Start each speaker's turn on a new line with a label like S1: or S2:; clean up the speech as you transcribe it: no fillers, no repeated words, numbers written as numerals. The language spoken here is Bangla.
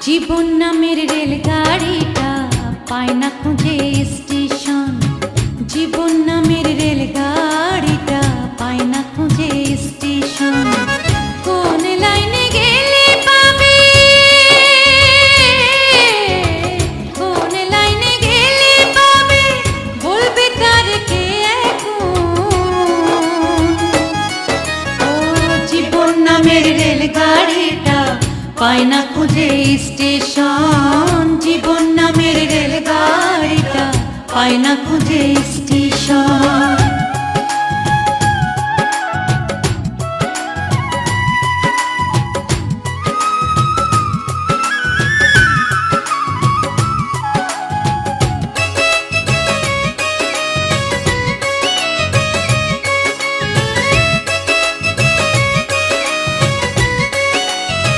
S1: জীবন নামের রেলগাড়িটা পায় না খুঁজে স্টেশন। জীবন নামের রেলগাড়িটা পায় না খুঁজে স্টেশন। কোন লাইনে গেলে পাবে, কোন লাইনে গেলে পাবে, বলবে তার কে এখন। ও জীবন নামের রেলগাড়িটা পায় না খুঁজে স্টেশন। জীবন নামের রেলগাড়িটা পায় না খুঁজে স্টেশন।